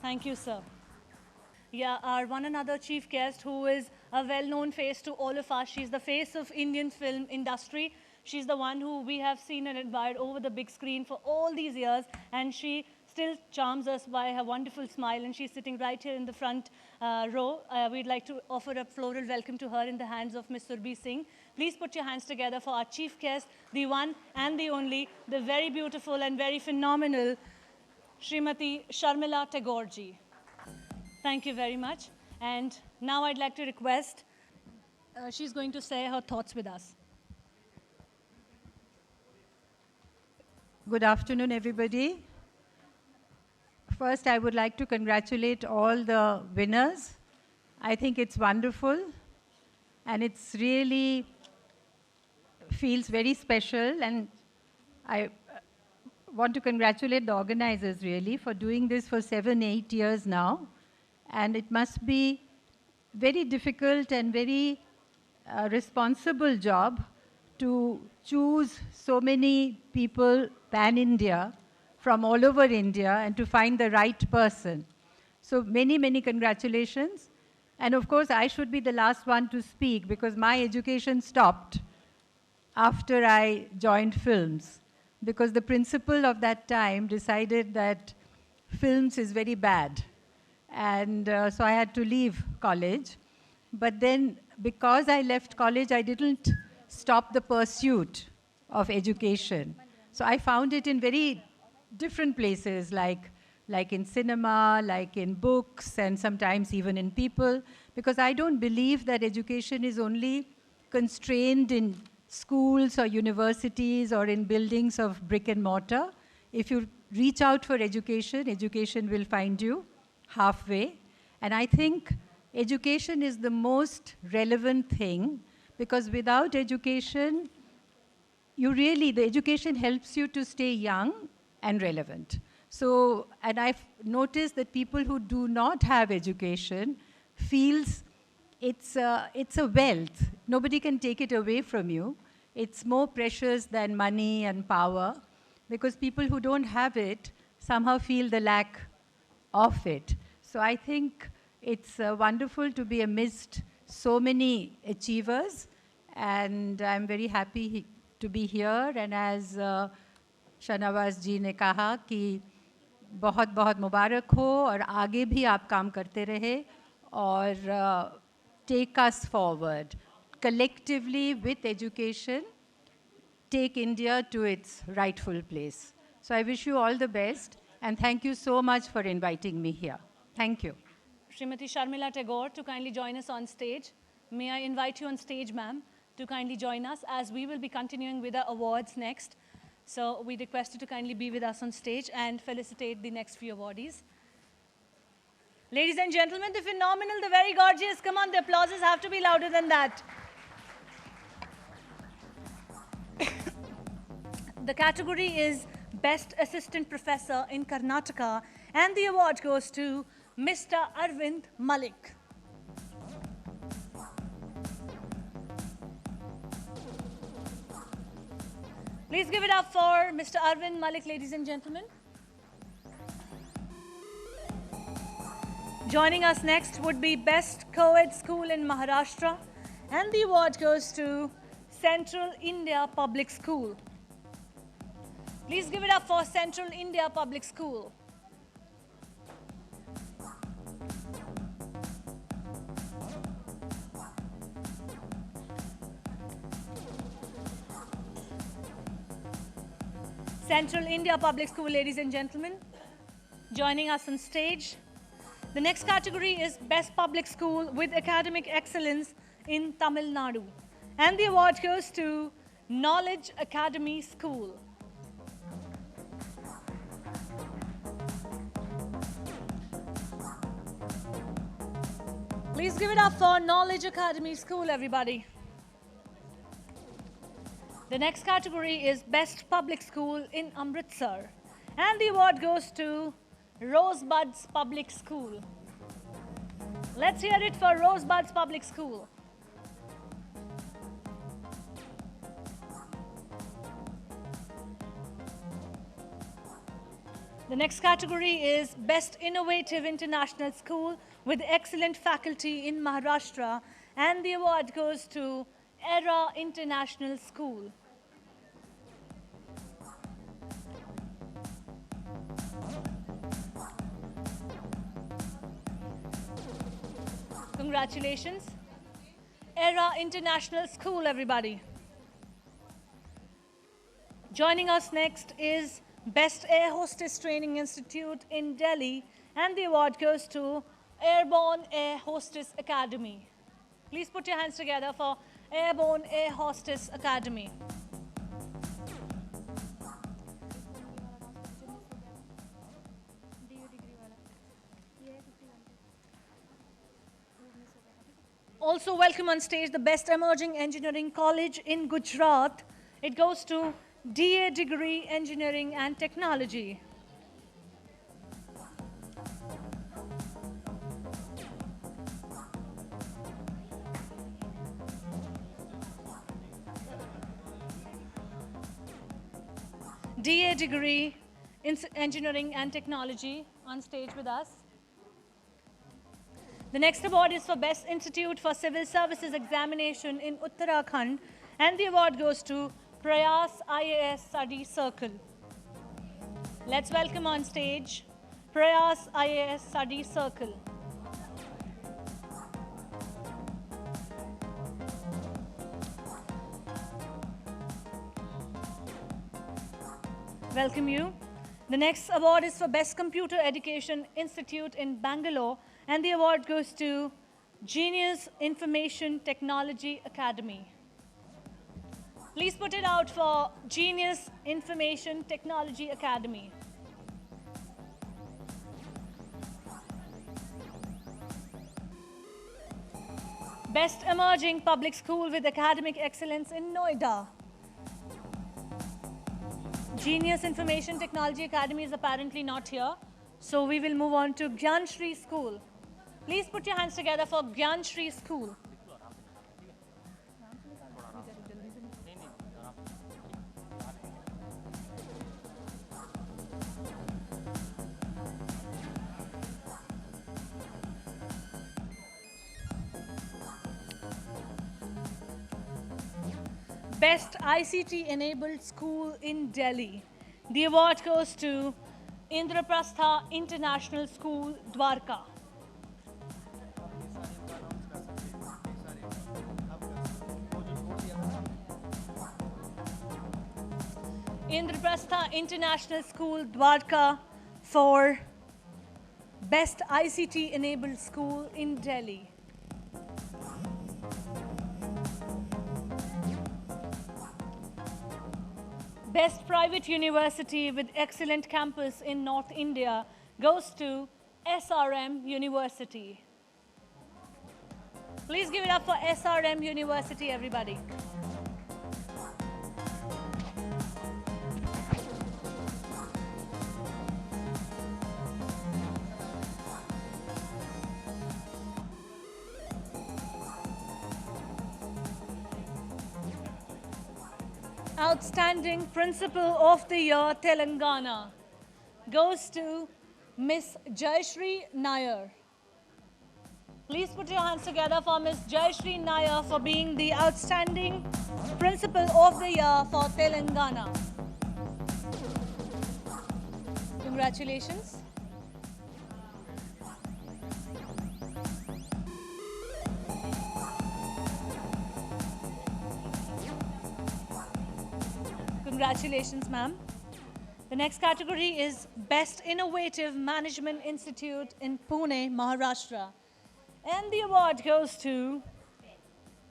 Thank you, sir. Yeah, our one another chief guest, who is a well-known face to all of us. She's the face of Indian film industry. She's the one who we have seen and admired over the big screen for all these years, and she still charms us by her wonderful smile, and she's sitting right here in the front row. We'd like to offer a floral welcome to her in the hands of Ms. Surbhi Singh. Please put your hands together for our chief guest, the one and the only, the very beautiful and very phenomenal Srimati Sharmila Tagore ji. Thank you very much. And now I'd like to request, she's going to say her thoughts with us. Good afternoon, everybody. First, I would like to congratulate all the winners. I think it's wonderful, and it's really feels very special, and I want to congratulate the organizers, really, for doing this for 7, 8 years now. And it must be very difficult and very responsible job to choose so many people pan-India from all over India and to find the right person. So many, many congratulations. And of course, I should be the last one to speak because my education stopped after I joined films, because the principal of that time decided that films is very bad. And so I had to leave college. But then because I left college, I didn't stop the pursuit of education. So I found it in very different places, like in cinema, like in books, and sometimes even in people, because I don't believe that education is only constrained in schools or universities or in buildings of brick and mortar. If you reach out for education, education will find you halfway. And I think education is the most relevant thing, because without education, the education helps you to stay young and relevant. So, and I've noticed that people who do not have education feels it's a wealth. Nobody can take it away from you. It's more precious than money and power, because people who don't have it somehow feel the lack of it. So I think it's wonderful to be amidst so many achievers, and I'm very happy to be here. And as Shahnawaz ji ने कहा कि बहुत बहुत मुबारक हो और आगे भी आप काम करते रहे और take us forward collectively with education, take India to its rightful place. So I wish you all the best, and thank you so much for inviting me here. Thank you. Srimati Sharmila Tagore to kindly join us on stage. May I invite you on stage, ma'am, to kindly join us, as we will be continuing with our awards next. So we request you to kindly be with us on stage and felicitate the next few awardees. Ladies and gentlemen, the phenomenal, the very gorgeous, come on, the applauses have to be louder than that. The category is Best Assistant Professor in Karnataka, and the award goes to Mr. Arvind Malik. Please give it up for Mr. Arvind Malik, ladies and gentlemen. Joining us next would be Best Co-ed School in Maharashtra, and the award goes to Central India Public School. Please give it up for Central India Public School. Central India Public School, ladies and gentlemen. Joining us on stage. The next category is Best Public School with Academic Excellence in Tamil Nadu. And the award goes to Knowledge Academy School. Please give it up for Knowledge Academy School, everybody. The next category is Best Public School in Amritsar. And the award goes to Rosebuds Public School. Let's hear it for Rosebuds Public School. The next category is Best Innovative International School with Excellent Faculty in Maharashtra, and the award goes to ERA International School. Congratulations. ERA International School, everybody. Joining us next is Best Air Hostess Training Institute in Delhi, and the award goes to Airborne Air Hostess Academy. Please put your hands together for Airborne Air Hostess Academy. Also welcome on stage the Best Emerging Engineering College in Gujarat. It goes to DA Degree Engineering and Technology. DA Degree in Engineering and Technology on stage with us. The next award is for Best Institute for Civil Services Examination in Uttarakhand, and the award goes to Prayas IAS Study Circle. Let's welcome on stage Prayas IAS Study Circle. Welcome you. The next award is for Best Computer Education Institute in Bangalore, and the award goes to Genius Information Technology Academy. Please put it out for Genius Information Technology Academy. Best Emerging Public School with Academic Excellence in Noida. Genius Information Technology Academy is apparently not here, so we will move on to Gyan Shri School. Please put your hands together for Gyan Shri School. Best ICT-enabled school in Delhi. The award goes to Indraprastha International School, Dwarka. Indraprastha International School, Dwarka for Best ICT-enabled school in Delhi. Best Private University with Excellent Campus in North India goes to SRM University. Please give it up for SRM University, everybody. Outstanding Principal of the Year, Telangana, goes to Miss Jayashree Nair. Please put your hands together for Miss Jayashree Nair for being the Outstanding Principal of the Year for Telangana. Congratulations. Congratulations, ma'am. The next category is Best Innovative Management Institute in Pune, Maharashtra. And the award goes to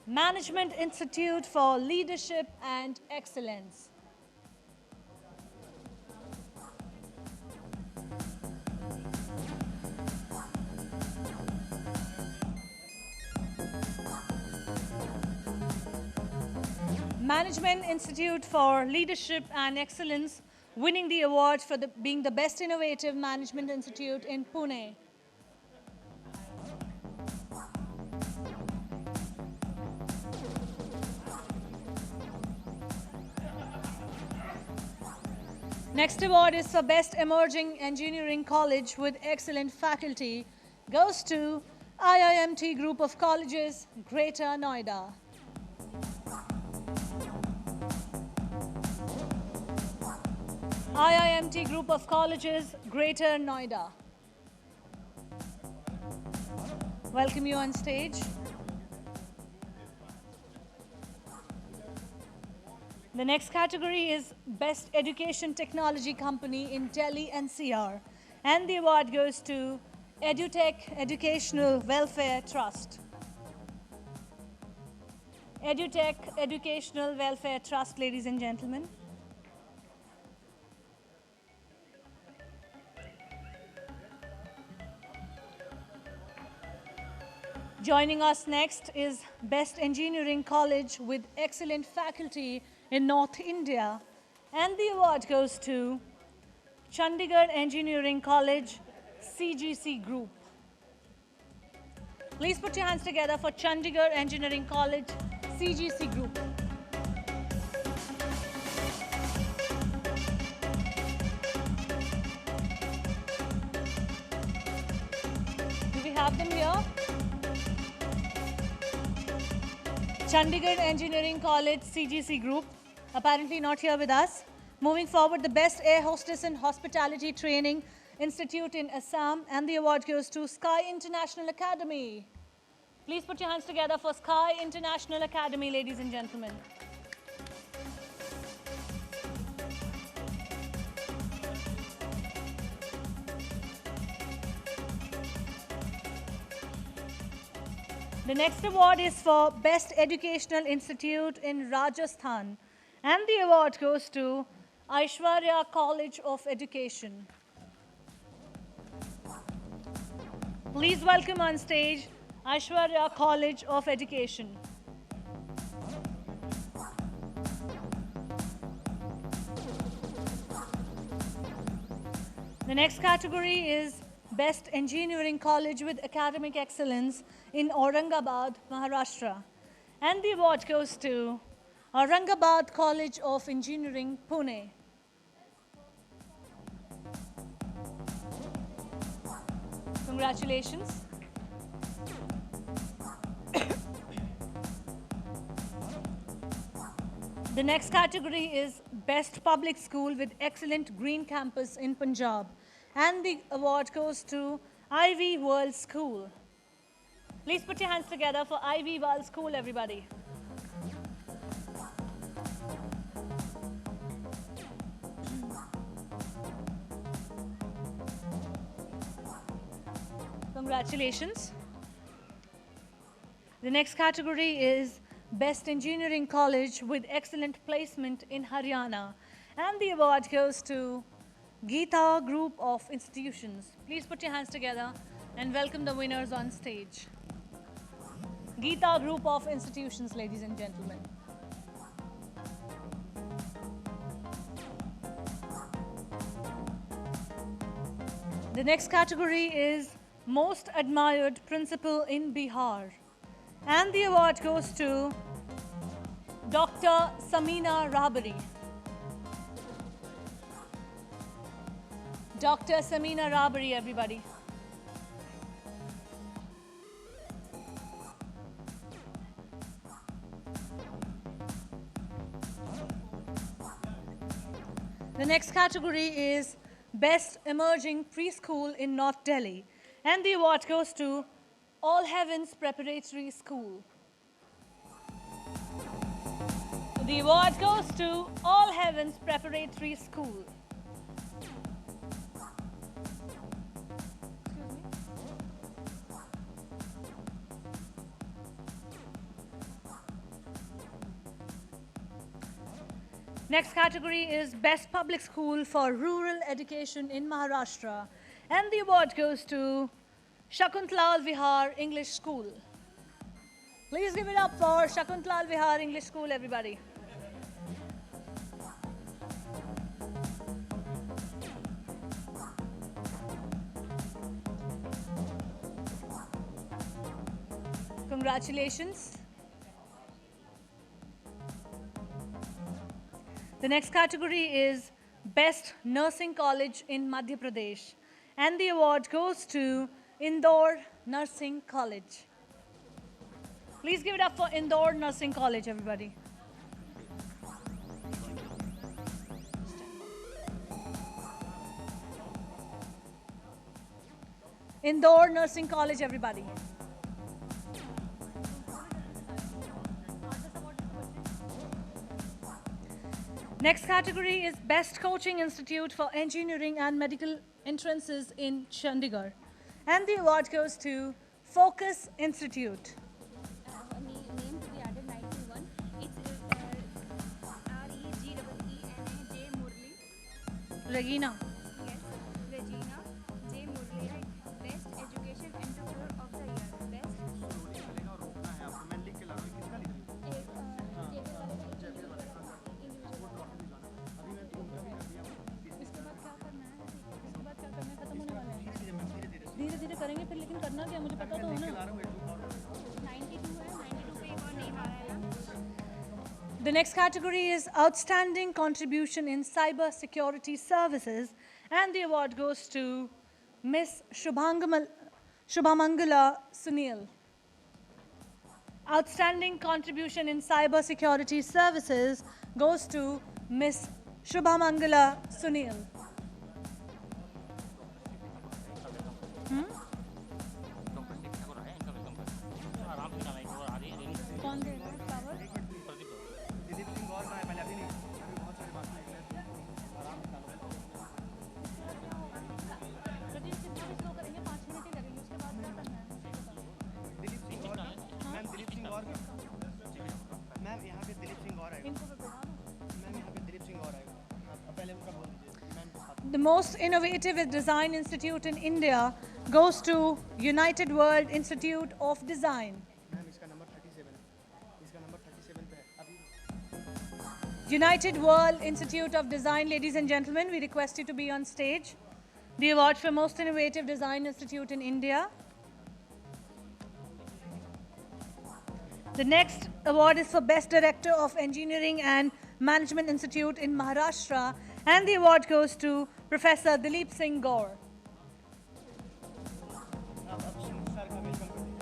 Management Institute for Leadership and Excellence. Management Institute for Leadership and Excellence, winning the award for being the Best Innovative Management Institute in Pune. Next award is for Best Emerging Engineering College with Excellent Faculty goes to IIMT Group of Colleges, Greater Noida. IIMT Group of Colleges, Greater Noida. Welcome you on stage. The next category is Best Education Technology Company in Delhi NCR. And the award goes to EduTech Educational Welfare Trust. EduTech Educational Welfare Trust, ladies and gentlemen. Joining us next is Best Engineering College with Excellent Faculty in North India. And the award goes to Chandigarh Engineering College, CGC Group. Please put your hands together for Chandigarh Engineering College, CGC Group. Do we have them here? Chandigarh Engineering College, CGC Group, apparently not here with us. Moving forward, the Best Air Hostess and Hospitality Training Institute in Assam, and the award goes to Sky International Academy. Please put your hands together for Sky International Academy, ladies and gentlemen. The next award is for Best Educational Institute in Rajasthan, and the award goes to Aishwarya College of Education. Please welcome on stage Aishwarya College of Education. The next category is Best Engineering College with Academic Excellence in Aurangabad, Maharashtra. And the award goes to Aurangabad College of Engineering, Pune. Congratulations. The next category is Best Public School with Excellent Green Campus in Punjab. And the award goes to Ivy World School. Please put your hands together for Ivy World School, everybody. Congratulations. The next category is Best Engineering College with Excellent Placement in Haryana. And the award goes to Geeta Group of Institutions. Please put your hands together and welcome the winners on stage. Geeta Group of Institutions, ladies and gentlemen. The next category is Most Admired Principal in Bihar. And the award goes to Dr. Samina Rabari. Dr. Samina Rabari, everybody. The next category is Best Emerging Preschool in North Delhi. And the award goes to All Heavens Preparatory School. The award goes to All Heavens Preparatory School. Next category is Best Public School for Rural Education in Maharashtra. And the award goes to Shakuntlal Vihar English School. Please give it up for Shakuntlal Vihar English School, everybody. Congratulations. The next category is Best Nursing College in Madhya Pradesh. And the award goes to Indore Nursing College. Please give it up for Indore Nursing College, everybody. Indore Nursing College, everybody. Next category is Best Coaching Institute for Engineering and Medical Entrances in Chandigarh. And the award goes to Focus Institute. Name to be added 91. It's REGEENA J Murli. Regina. Yes, Regina J Murli. Right. Best Education Entrepreneur of the Year. Best. धीरे धीरे करेंगे फिर लेकिन करना क्या मुझे पता तो हो ना 92 है 92 पे एक और नेम आ रहा है. The next category is Outstanding Contribution in Cyber Security Services, and the award goes to Miss Shubhamangala Sunil. Outstanding Contribution in Cyber Security Services goes to Miss Shubhamangala Sunil. कौन दे रहा है फ्लावर? दिलीप सिंह गौर का है, पहले अभी नहीं, अभी बहुत सारी बातें निकले हैं, आराम से डालो। प्रदीप कितना भी स्लो करेंगे 5 मिनट ही लगेंगे उसके बाद क्या करना है? दिलीप सिंह गौर का, मैम दिलीप सिंह गौर का, मैम यहाँ पे दिलीप सिंह गौर आएगा, इनको भी बुला दो। मैम यहाँ पे दिलीप सिंह गौर आएगा, अब पहले उनका बोल दीजिए, मैम के साथ। The most innovative design institute in India goes to United World Institute of Design. Ma'am इसका नंबर 37 है, इसका नंबर 37 पे है, अभी United World Institute of Design, ladies and gentlemen, we request you to be on stage. The award for Most Innovative Design Institute in India. The next award is for Best Director of Engineering and Management Institute in Maharashtra, and the award goes to Professor Dilip Singh Gaur. अब Shiv sir का welcome कर दीजिए।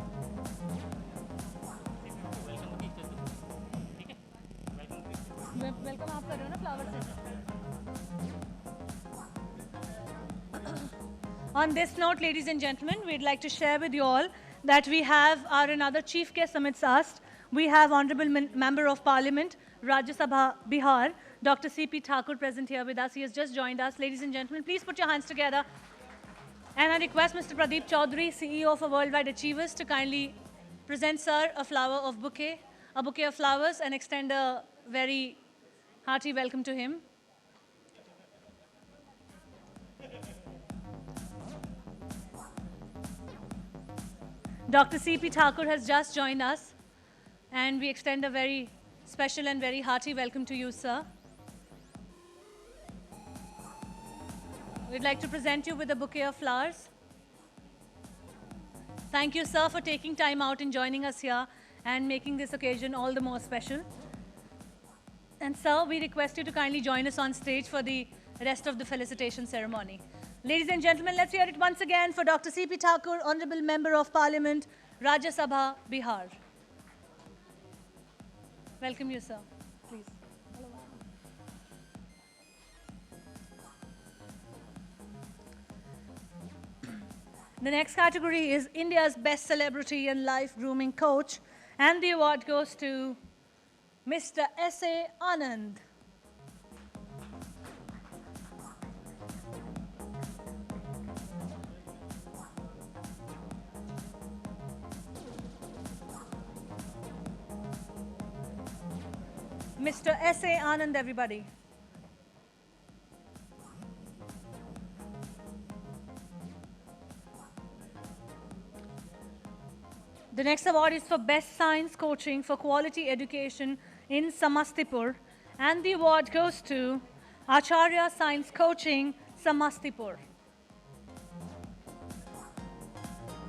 Welcome आप कर रहे हो ना flower से? On this note, ladies and gentlemen, we'd like to share with you all that we have our another chief guest amidst us. We have Honorable Member of Parliament, Rajya Sabha, Bihar, Dr. C.P. Thakur present here with us. He has just joined us. Ladies and gentlemen, please put your hands together. And I request Mr. Pradeep Chaudhary, CEO of Worldwide Achievers, to kindly present, sir, a bouquet of flowers, and extend a very hearty welcome to him. Dr. C.P. Thakur has just joined us, and we extend a very special and very hearty welcome to you, sir. We'd like to present you with a bouquet of flowers. Thank you, sir, for taking time out and joining us here and making this occasion all the more special. And sir, we request you to kindly join us on stage for the rest of the felicitation ceremony. Ladies and gentlemen, let's hear it once again for Dr. C.P. Thakur, Honorable Member of Parliament, Rajya Sabha, Bihar. Welcome you, sir. Please. The next category is India's Best Celebrity and Life Grooming Coach, and the award goes to Mr. S.A. Anand. Mr. S.A. Anand, everybody. The next award is for Best Science Coaching for Quality Education in Samastipur, and the award goes to Acharya Science Coaching, Samastipur.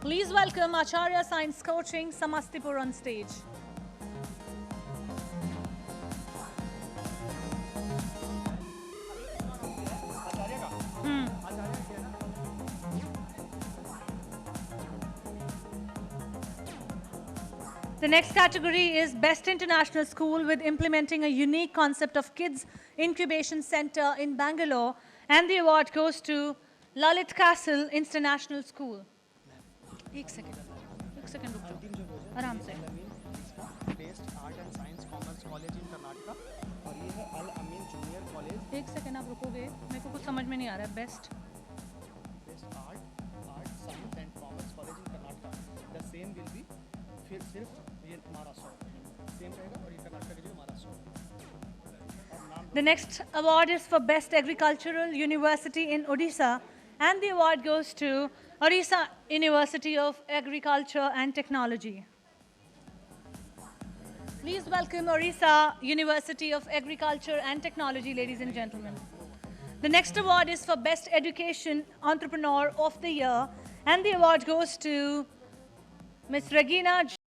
Please welcome Acharya Science Coaching, Samastipur on stage. The next category is Best International School with implementing a unique concept of Kids Incubation Center in Bangalore. And the award goes to Lalit Castle International School. एक second रुक जाओ आराम से. Best art and science commerce college in Karnataka और ये है अल अमीन junior college. एक second आप रुकोगे, मेरे को कुछ समझ में नहीं आ रहा है. Best art science and commerce college in Karnataka. The same will be फिर सिर्फ ये महाराष्ट्र सेम रहेगा और ये कर्नाटका की जगह Maharashtra. The next award is for Best Agricultural University in Odisha, and the award goes to Odisha University of Agriculture and Technology. Please welcome Odisha University of Agriculture and Technology, ladies and gentlemen. The next award is for Best Education Entrepreneur of the Year, and the award goes to Ms. Regina